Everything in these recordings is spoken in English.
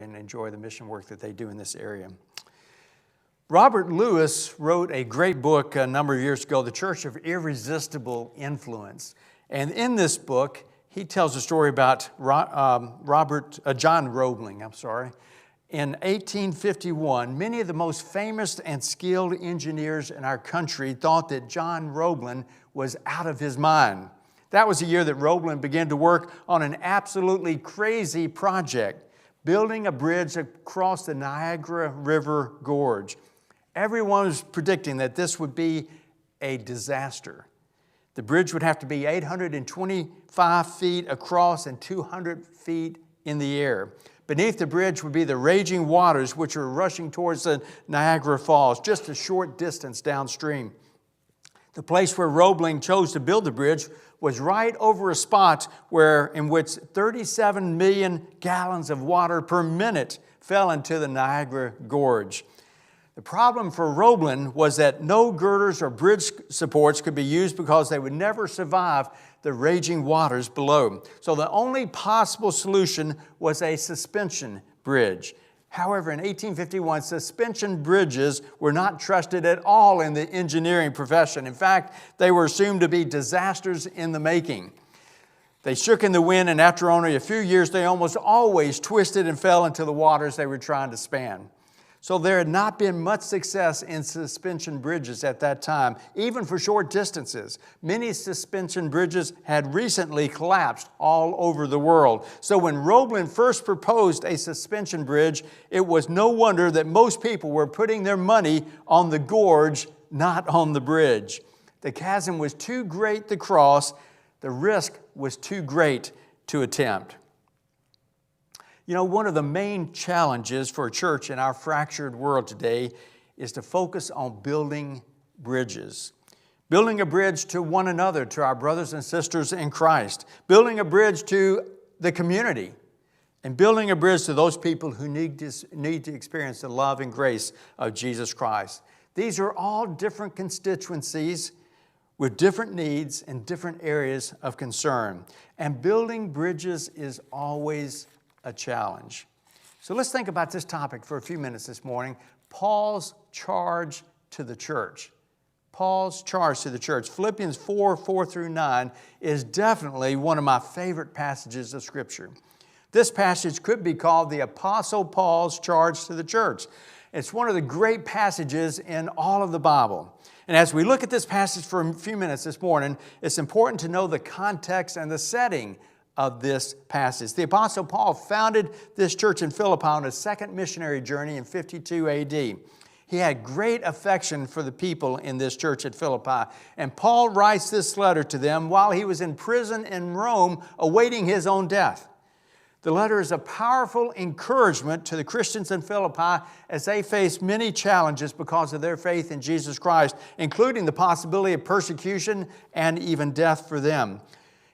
and enjoy the mission work that they do in this area. Robert Lewis wrote a great book a number of years ago, The Church of Irresistible Influence. And in this book, he tells a story about John Roebling. In 1851, many of the most famous and skilled engineers in our country thought that John Roebling was out of his mind. That was the year that Roebling began to work on an absolutely crazy project, building a bridge across the Niagara River Gorge. Everyone was predicting that this would be a disaster. The bridge would have to be 825 feet across and 200 feet in the air. Beneath the bridge would be the raging waters which were rushing towards the Niagara Falls, just a short distance downstream. The place where Roebling chose to build the bridge was right over a spot in which 37 million gallons of water per minute fell into the Niagara Gorge. The problem for Roebling was that no girders or bridge supports could be used because they would never survive the raging waters below. So the only possible solution was a suspension bridge. However, in 1851, suspension bridges were not trusted at all in the engineering profession. In fact, they were assumed to be disasters in the making. They shook in the wind, and after only a few years, they almost always twisted and fell into the waters they were trying to span. So there had not been much success in suspension bridges at that time, even for short distances. Many suspension bridges had recently collapsed all over the world. So when Roebling first proposed a suspension bridge, it was no wonder that most people were putting their money on the gorge, not on the bridge. The chasm was too great to cross. The risk was too great to attempt. You know, one of the main challenges for a church in our fractured world today is to focus on building bridges. Building a bridge to one another, to our brothers and sisters in Christ. Building a bridge to the community. And building a bridge to those people who need to experience the love and grace of Jesus Christ. These are all different constituencies with different needs and different areas of concern. And building bridges is always a challenge. So let's think about this topic for a few minutes this morning. Paul's charge to the church. Paul's charge to the church. Philippians 4:4-9 is definitely one of my favorite passages of Scripture. This passage could be called the Apostle Paul's charge to the church. It's one of the great passages in all of the Bible. And as we look at this passage for a few minutes this morning, it's important to know the context and the setting of this passage. The Apostle Paul founded this church in Philippi on his second missionary journey in 52 AD. He had great affection for the people in this church at Philippi, and Paul writes this letter to them while he was in prison in Rome awaiting his own death. The letter is a powerful encouragement to the Christians in Philippi as they face many challenges because of their faith in Jesus Christ, including the possibility of persecution and even death for them.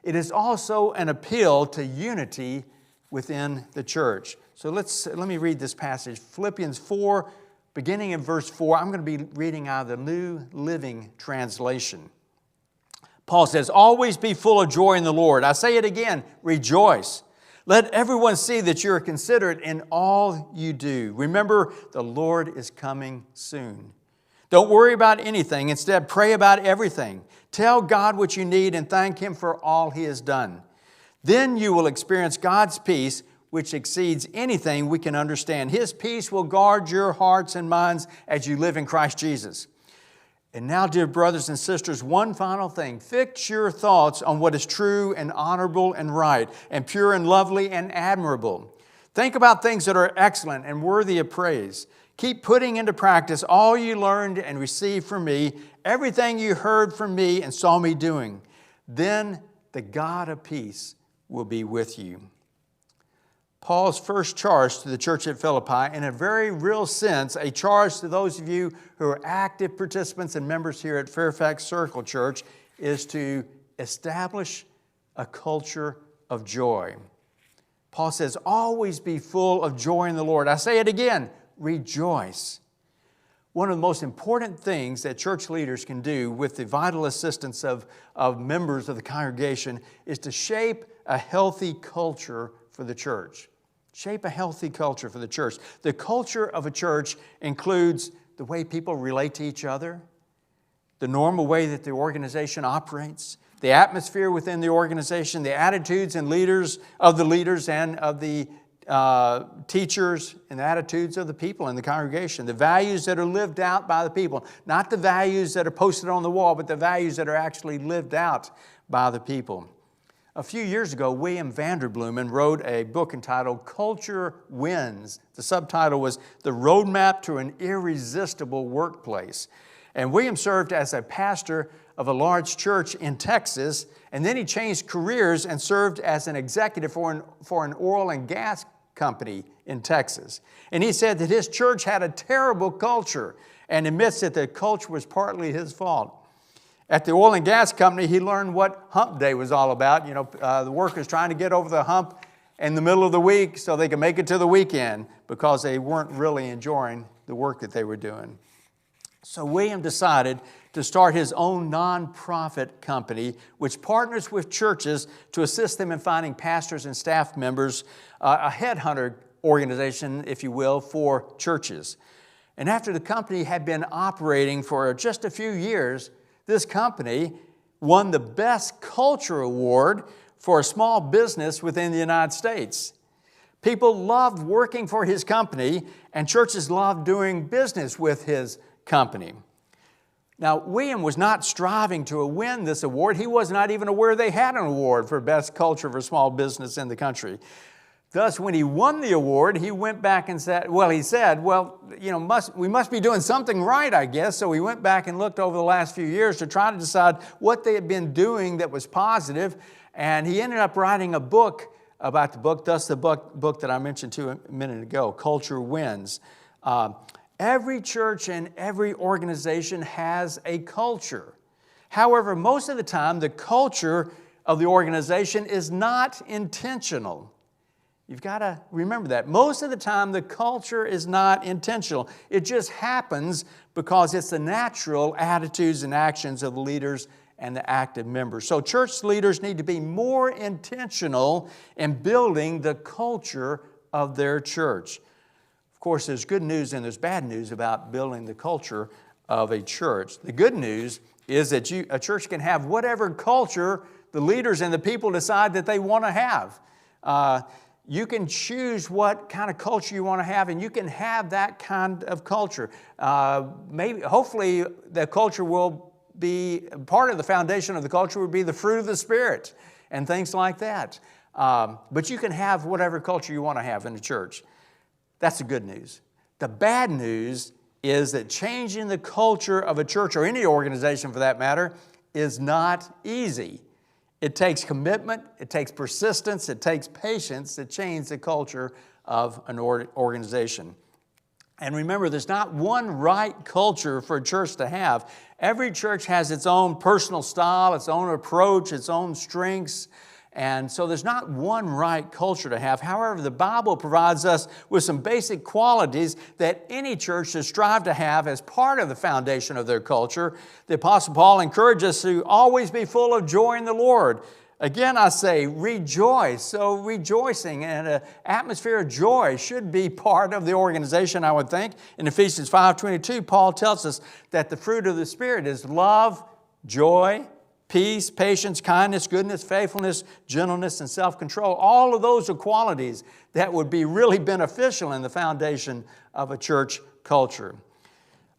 It is also an appeal to unity within the church. So let me read this passage. Philippians 4, beginning in verse 4. I'm going to be reading out of the New Living Translation. Paul says, "Always be full of joy in the Lord. I say it again, rejoice. Let everyone see that you are considerate in all you do. Remember, the Lord is coming soon. Don't worry about anything. Instead, pray about everything. Tell God what you need and thank Him for all He has done. Then you will experience God's peace, which exceeds anything we can understand. His peace will guard your hearts and minds as you live in Christ Jesus. And now, dear brothers and sisters, one final thing. Fix your thoughts on what is true and honorable and right and pure and lovely and admirable. Think about things that are excellent and worthy of praise. Keep putting into practice all you learned and received from me, everything you heard from me and saw me doing. Then the God of peace will be with you." Paul's first charge to the church at Philippi, in a very real sense, a charge to those of you who are active participants and members here at Fairfax Circle Church, is to establish a culture of joy. Paul says, always be full of joy in the Lord. I say it again, rejoice. One of the most important things that church leaders can do with the vital assistance of members of the congregation is to shape a healthy culture for the church. Shape a healthy culture for the church. The culture of a church includes the way people relate to each other, the normal way that the organization operates, the atmosphere within the organization, the attitudes and leaders and of the teachers, and the attitudes of the people in the congregation, the values that are lived out by the people, not the values that are posted on the wall, but the values that are actually lived out by the people. A few years ago, William Vanderbloemen wrote a book entitled Culture Wins. The subtitle was The Roadmap to an Irresistible Workplace. And William served as a pastor of a large church in Texas, and then he changed careers and served as an executive for an oil and gas company in Texas. And he said that his church had a terrible culture and admits that the culture was partly his fault. At the oil and gas company, he learned what hump day was all about. You know, the workers trying to get over the hump in the middle of the week so they could make it to the weekend because they weren't really enjoying the work that they were doing. So William decided to start his own nonprofit company, which partners with churches to assist them in finding pastors and staff members, a headhunter organization, if you will, for churches. And after the company had been operating for just a few years, this company won the Best Culture Award for a small business within the United States. People loved working for his company, and churches loved doing business with his company. Now, William was not striving to win this award. He was not even aware they had an award for Best Culture for Small Business in the country. Thus, when he won the award, he went back and said, we must be doing something right, I guess. So he went back and looked over the last few years to try to decide what they had been doing that was positive. And he ended up writing a book about the book, thus the book that I mentioned to a minute ago, Culture Wins. Every church and every organization has a culture. However, most of the time, the culture of the organization is not intentional. You've got to remember that. Most of the time, the culture is not intentional. It just happens because it's the natural attitudes and actions of the leaders and the active members. So church leaders need to be more intentional in building the culture of their church. Of course, there's good news and there's bad news about building the culture of a church. The good news is that a church can have whatever culture the leaders and the people decide that they want to have. You can choose what kind of culture you want to have, and you can have that kind of culture. Hopefully, the culture will be, part of the foundation of the culture would be the fruit of the Spirit and things like that. But you can have whatever culture you want to have in the church. That's the good news. The bad news is that changing the culture of a church, or any organization for that matter, is not easy. It takes commitment, it takes persistence, it takes patience to change the culture of an organization. And remember, there's not one right culture for a church to have. Every church has its own personal style, its own approach, its own strengths. And so there's not one right culture to have. However, the Bible provides us with some basic qualities that any church should strive to have as part of the foundation of their culture. The Apostle Paul encourages us to always be full of joy in the Lord. Again, I say rejoice. So rejoicing and an atmosphere of joy should be part of the organization, I would think. In Ephesians 5:22, Paul tells us that the fruit of the Spirit is love, joy, peace, patience, kindness, goodness, faithfulness, gentleness, and self-control. All of those are qualities that would be really beneficial in the foundation of a church culture.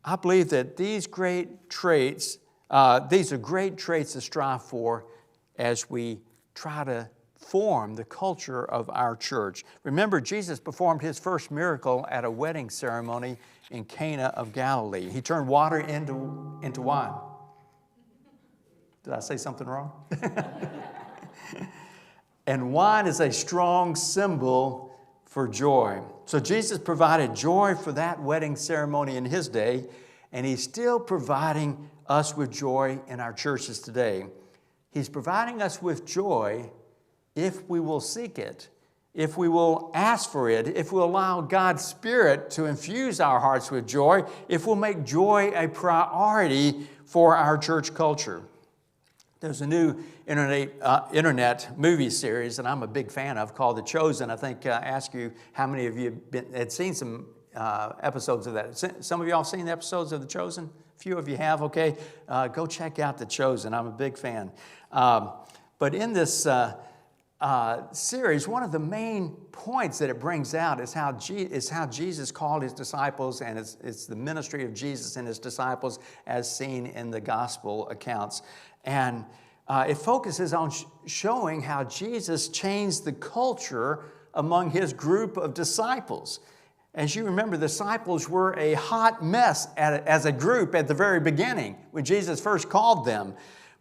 I believe that these are great traits to strive for as we try to form the culture of our church. Remember, Jesus performed His first miracle at a wedding ceremony in Cana of Galilee. He turned water into wine. Did I say something wrong? And wine is a strong symbol for joy. So Jesus provided joy for that wedding ceremony in His day, and He's still providing us with joy in our churches today. He's providing us with joy if we will seek it, if we will ask for it, if we'll allow God's Spirit to infuse our hearts with joy, if we'll make joy a priority for our church culture. There's a new internet movie series that I'm a big fan of called The Chosen. I think I asked you how many of you had seen some episodes of that. Some of y'all seen the episodes of The Chosen? A few of you have, okay. Go check out The Chosen. I'm a big fan. But in this series, one of the main points that it brings out is how Jesus called his disciples, and it's the ministry of Jesus and his disciples as seen in the gospel accounts. And it focuses on showing how Jesus changed the culture among his group of disciples. As you remember, the disciples were a hot mess as a group at the very beginning when Jesus first called them.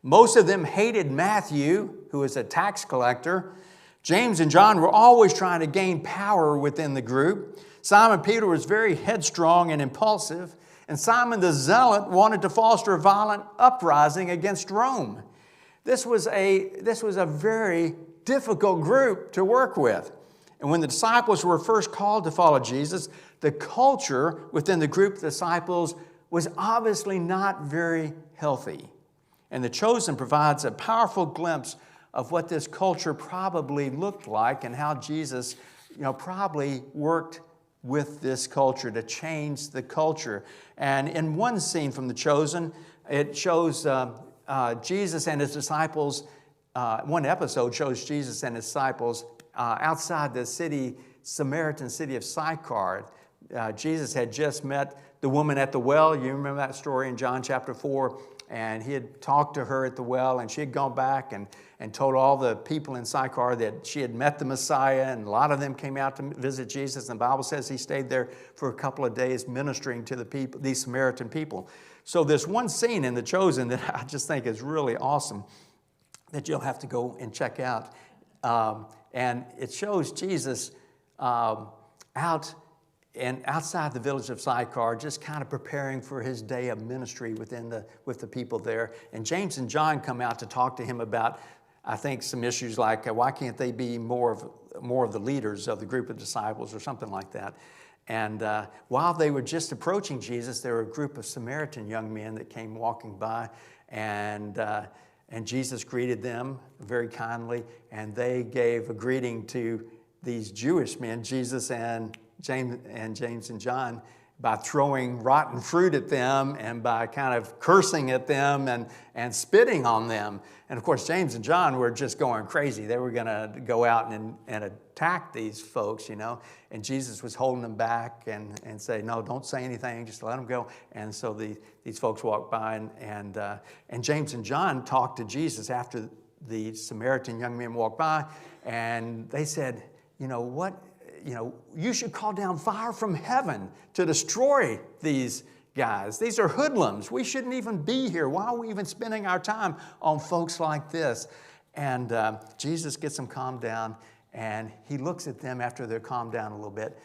Most of them hated Matthew, who was a tax collector. James and John were always trying to gain power within the group. Simon Peter was very headstrong and impulsive. And Simon the Zealot wanted to foster a violent uprising against Rome. This was a very difficult group to work with. And when the disciples were first called to follow Jesus, the culture within the group of disciples was obviously not very healthy. And The Chosen provides a powerful glimpse of what this culture probably looked like and how Jesus, probably worked with this culture to change the culture. And in one scene from The Chosen, it shows Jesus and his disciples. One episode shows Jesus and his disciples outside the Samaritan city of Sychar. Jesus had just met the woman at the well. You remember that story in John chapter 4. And he had talked to her at the well, and she had gone back and told all the people in Sychar that she had met the Messiah, and a lot of them came out to visit Jesus. And the Bible says he stayed there for a couple of days ministering to the people, these Samaritan people. So there's one scene in The Chosen that I just think is really awesome that you'll have to go and check out. And it shows Jesus outside the village of Sychar, just kind of preparing for his day of ministry with the people there. And James and John come out to talk to him about, I think, some issues like why can't they be more of the leaders of the group of disciples or something like that. And while they were just approaching Jesus, there were a group of Samaritan young men that came walking by, and Jesus greeted them very kindly, and they gave a greeting to these Jewish men, Jesus and James and John, by throwing rotten fruit at them and by kind of cursing at them and spitting on them. And of course, James and John were just going crazy. They were going to go out and attack these folks, and Jesus was holding them back and say, no, don't say anything, just let them go. And so these folks walked by, and James and John talked to Jesus after the Samaritan young men walked by, and they said, you should call down fire from heaven to destroy these guys. These are hoodlums. We shouldn't even be here. Why are we even spending our time on folks like this? And Jesus gets them calmed down, and he looks at them after they're calmed down a little bit,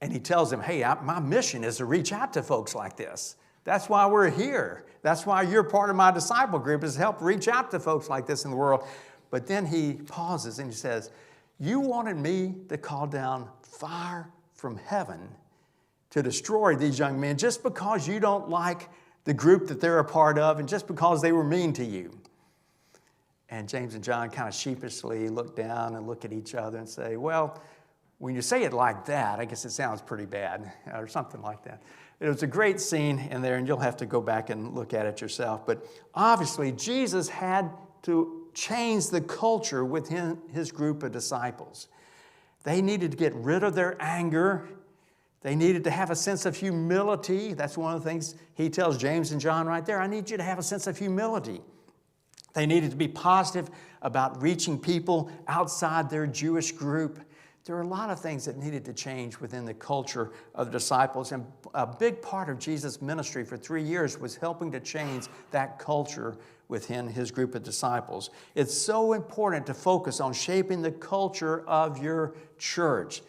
and he tells them, hey, my mission is to reach out to folks like this. That's why we're here. That's why you're part of my disciple group, is to help reach out to folks like this in the world. But then he pauses and he says, you wanted me to call down fire from heaven to destroy these young men just because you don't like the group that they're a part of and just because they were mean to you. And James and John kind of sheepishly look down and look at each other and say, well, when you say it like that, I guess it sounds pretty bad, or something like that. It was a great scene in there, and you'll have to go back and look at it yourself. But obviously, Jesus had to change the culture within his group of disciples. They needed to get rid of their anger. They needed to have a sense of humility. That's one of the things he tells James and John right there. I need you to have a sense of humility. They needed to be positive about reaching people outside their Jewish group. There were a lot of things that needed to change within the culture of the disciples. And a big part of Jesus' ministry for 3 years was helping to change that culture within his group of disciples. It's so important to focus on shaping the culture of your church.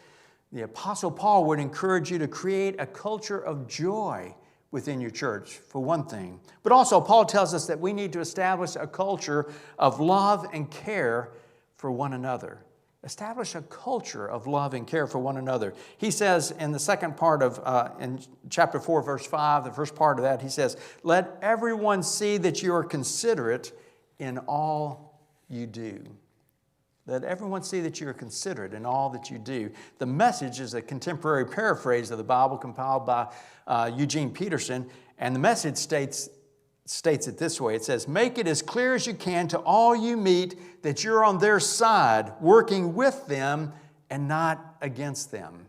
The Apostle Paul would encourage you to create a culture of joy within your church, for one thing. But also, Paul tells us that we need to establish a culture of love and care for one another. Establish a culture of love and care for one another. He says in the second part of, in chapter 4, verse 5, the first part of that, he says, let everyone see that you are considerate in all you do. Let everyone see that you are considerate in all that you do. The Message is a contemporary paraphrase of the Bible compiled by Eugene Peterson, and the Message states it this way. It says, make it as clear as you can to all you meet that you're on their side, working with them and not against them.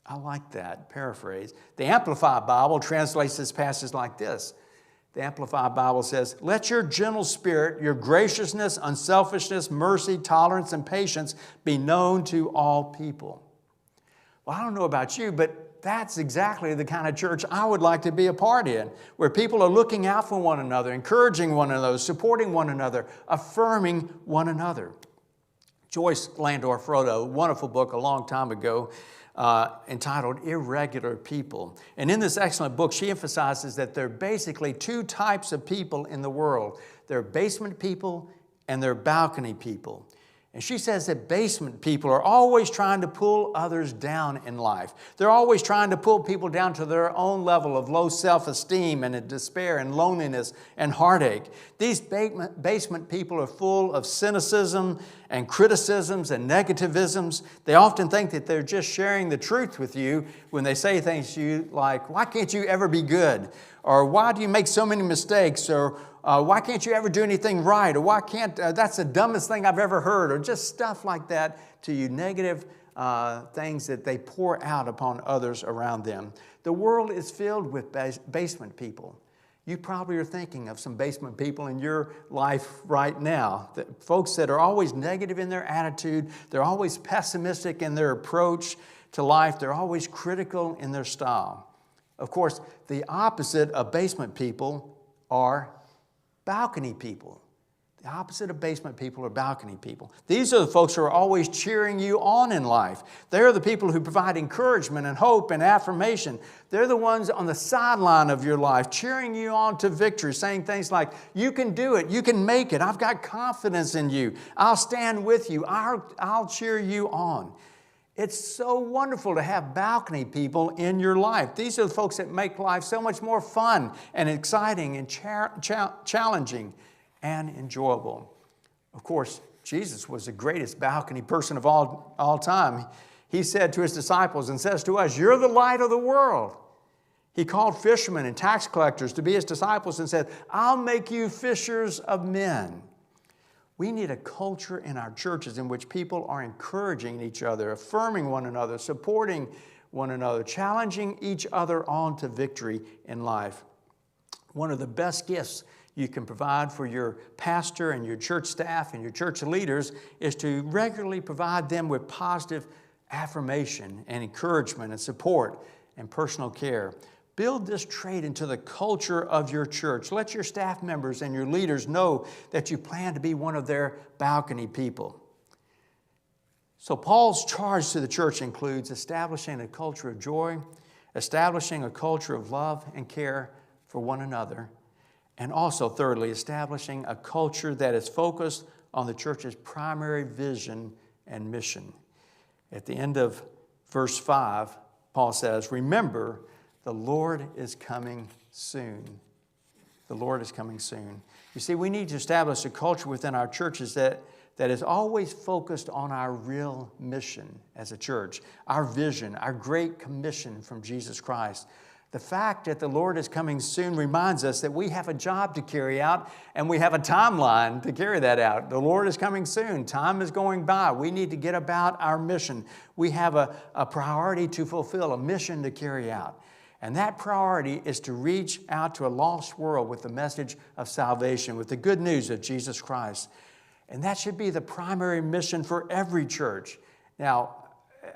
I like that paraphrase. The Amplified Bible translates this passage like this. The Amplified Bible says, let your gentle spirit, your graciousness, unselfishness, mercy, tolerance, and patience be known to all people. Well, I don't know about you, but that's exactly the kind of church I would like to be a part in, where people are looking out for one another, encouraging one another, supporting one another, affirming one another. Joyce Landorf wrote a wonderful book a long time ago entitled Irregular People. And in this excellent book, she emphasizes that there are basically two types of people in the world. There are basement people and there are balcony people. And she says that basement people are always trying to pull others down in life. They're always trying to pull people down to their own level of low self-esteem and despair and loneliness and heartache. These basement people are full of cynicism and criticisms and negativisms. They often think that they're just sharing the truth with you when they say things to you like, why can't you ever be good? Or why do you make so many mistakes? Or why can't you ever do anything right? Or why can't, that's the dumbest thing I've ever heard. Or just stuff like that to you, negative things that they pour out upon others around them. The world is filled with basement people. You probably are thinking of some basement people in your life right now. Folks that are always negative in their attitude. They're always pessimistic in their approach to life. They're always critical in their style. Of course, the opposite of basement people are balcony people. The opposite of basement people are balcony people. These are the folks who are always cheering you on in life. They're the people who provide encouragement and hope and affirmation. They're the ones on the sideline of your life, cheering you on to victory, saying things like, you can do it, you can make it, I've got confidence in you, I'll stand with you, I'll cheer you on. It's so wonderful to have balcony people in your life. These are the folks that make life so much more fun and exciting and challenging and enjoyable. Of course, Jesus was the greatest balcony person of all time. He said to his disciples and says to us, you're the light of the world. He called fishermen and tax collectors to be his disciples and said, I'll make you fishers of men. We need a culture in our churches in which people are encouraging each other, affirming one another, supporting one another, challenging each other on to victory in life. One of the best gifts you can provide for your pastor and your church staff and your church leaders is to regularly provide them with positive affirmation and encouragement and support and personal care. Build this trait into the culture of your church. Let your staff members and your leaders know that you plan to be one of their balcony people. So Paul's charge to the church includes establishing a culture of joy, establishing a culture of love and care for one another, and also, thirdly, establishing a culture that is focused on the church's primary vision and mission. At the end of verse 5, Paul says, remember, the Lord is coming soon. The Lord is coming soon. You see, we need to establish a culture within our churches that is always focused on our real mission as a church, our vision, our great commission from Jesus Christ. The fact that the Lord is coming soon reminds us that we have a job to carry out and we have a timeline to carry that out. The Lord is coming soon. Time is going by. We need to get about our mission. We have a priority to fulfill, a mission to carry out. And that priority is to reach out to a lost world with the message of salvation, with the good news of Jesus Christ. And that should be the primary mission for every church. Now,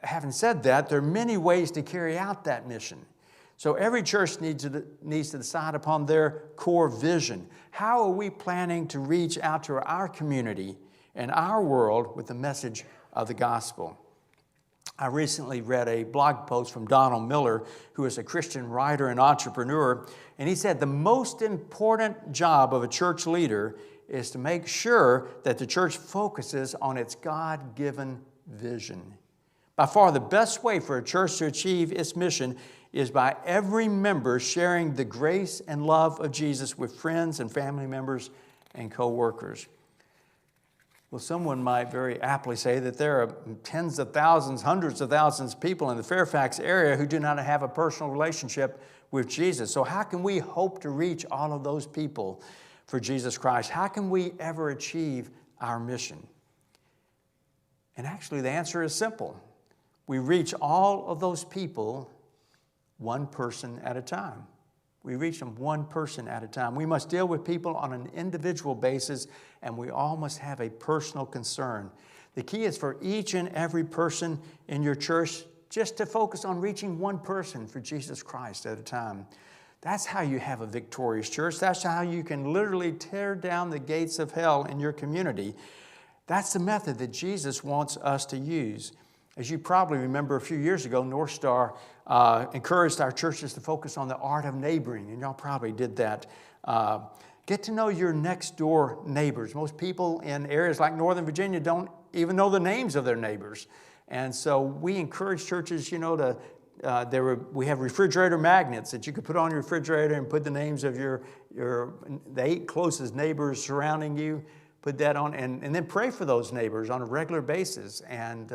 having said that, there are many ways to carry out that mission. So every church needs to decide upon their core vision. How are we planning to reach out to our community and our world with the message of the gospel? I recently read a blog post from Donald Miller, who is a Christian writer and entrepreneur, and he said the most important job of a church leader is to make sure that the church focuses on its God-given vision. By far, the best way for a church to achieve its mission is by every member sharing the grace and love of Jesus with friends and family members and co-workers. Well, someone might very aptly say that there are tens of thousands, hundreds of thousands of people in the Fairfax area who do not have a personal relationship with Jesus. So how can we hope to reach all of those people for Jesus Christ? How can we ever achieve our mission? And actually the answer is simple. We reach all of those people one person at a time. We reach them one person at a time. We must deal with people on an individual basis, and we all must have a personal concern. The key is for each and every person in your church just to focus on reaching one person for Jesus Christ at a time. That's how you have a victorious church. That's how you can literally tear down the gates of hell in your community. That's the method that Jesus wants us to use. As you probably remember, a few years ago, North Star encouraged our churches to focus on the art of neighboring, and y'all probably did that. Get to know your next door neighbors. Most people in areas like Northern Virginia don't even know the names of their neighbors. And so we encourage churches, we have refrigerator magnets that you could put on your refrigerator and put the names of the 8 closest neighbors surrounding you. Put that on, and then pray for those neighbors on a regular basis, and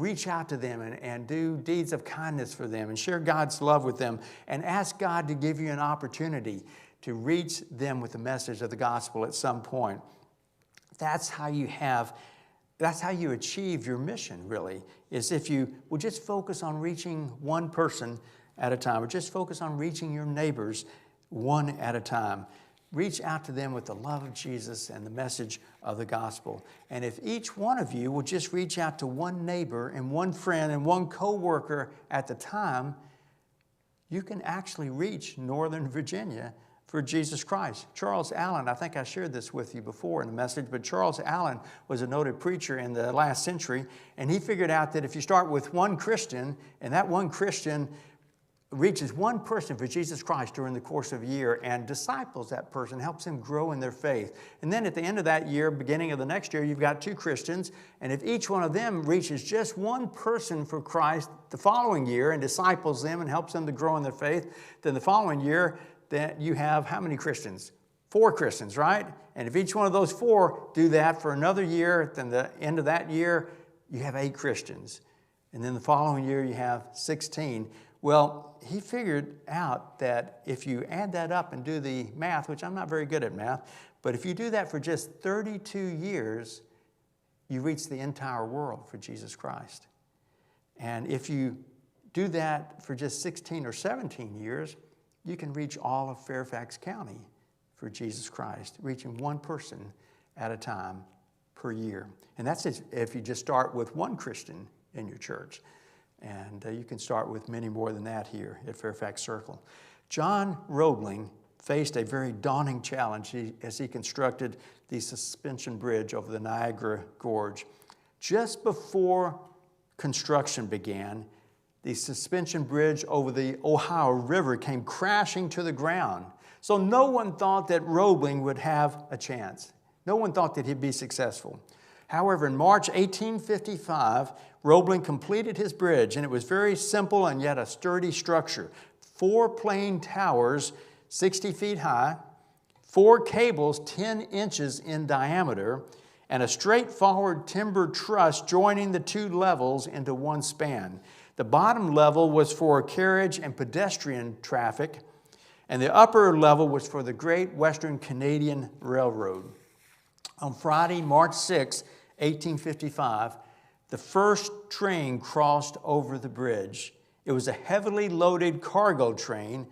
reach out to them and do deeds of kindness for them and share God's love with them, and ask God to give you an opportunity to reach them with the message of the gospel at some point. That's how you achieve your mission, really, is if you will just focus on reaching one person at a time, or just focus on reaching your neighbors one at a time. Reach out to them with the love of Jesus and the message of the gospel. And if each one of you will just reach out to one neighbor and one friend and one co-worker at the time, you can actually reach Northern Virginia for Jesus Christ. Charles Allen, I think I shared this with you before in the message, but Charles Allen was a noted preacher in the last century, and he figured out that if you start with one Christian, and that one Christian reaches one person for Jesus Christ during the course of a year and disciples that person, helps them grow in their faith. And then at the end of that year, beginning of the next year, you've got 2 Christians, and if each one of them reaches just one person for Christ the following year and disciples them and helps them to grow in their faith, then the following year, then you have how many Christians? 4 Christians, right? And if each one of those 4 do that for another year, then the end of that year, you have 8 Christians. And then the following year, you have 16. Well, he figured out that if you add that up and do the math, which I'm not very good at math, but if you do that for just 32 years, you reach the entire world for Jesus Christ. And if you do that for just 16 or 17 years, you can reach all of Fairfax County for Jesus Christ, reaching one person at a time per year. And that's if you just start with one Christian in your church. And you can start with many more than that here at Fairfax Circle. John Roebling faced a very daunting challenge as he constructed the suspension bridge over the Niagara Gorge. Just before construction began, the suspension bridge over the Ohio River came crashing to the ground. So no one thought that Roebling would have a chance. No one thought that he'd be successful. However, in March 1855, Roebling completed his bridge, and it was very simple and yet a sturdy structure. 4 plain towers, 60 feet high, 4 cables 10 inches in diameter, and a straightforward timber truss joining the 2 levels into one span. The bottom level was for carriage and pedestrian traffic, and the upper level was for the Great Western Canadian Railroad. On Friday, March 6, 1855, the first train crossed over the bridge. It was a heavily loaded cargo train,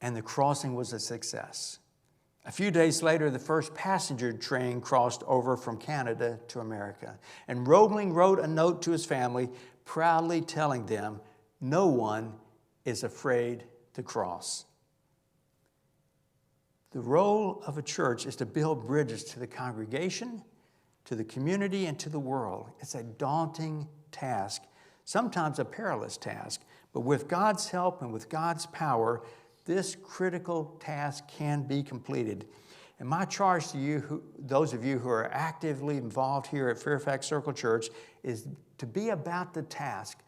and the crossing was a success. A few days later, the first passenger train crossed over from Canada to America. And Roebling wrote a note to his family, proudly telling them, "No one is afraid to cross." The role of a church is to build bridges to the congregation, to the community, and to the world. It's a daunting task, sometimes a perilous task, but with God's help and with God's power, this critical task can be completed. And my charge to you, those of you who are actively involved here at Fairfax Circle Church, is to be about the task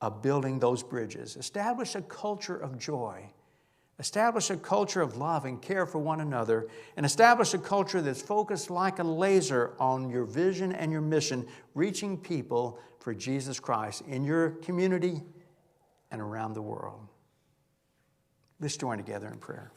of building those bridges. Establish a culture of joy. Establish a culture of love and care for one another, and establish a culture that's focused like a laser on your vision and your mission, reaching people for Jesus Christ in your community and around the world. Let's join together in prayer.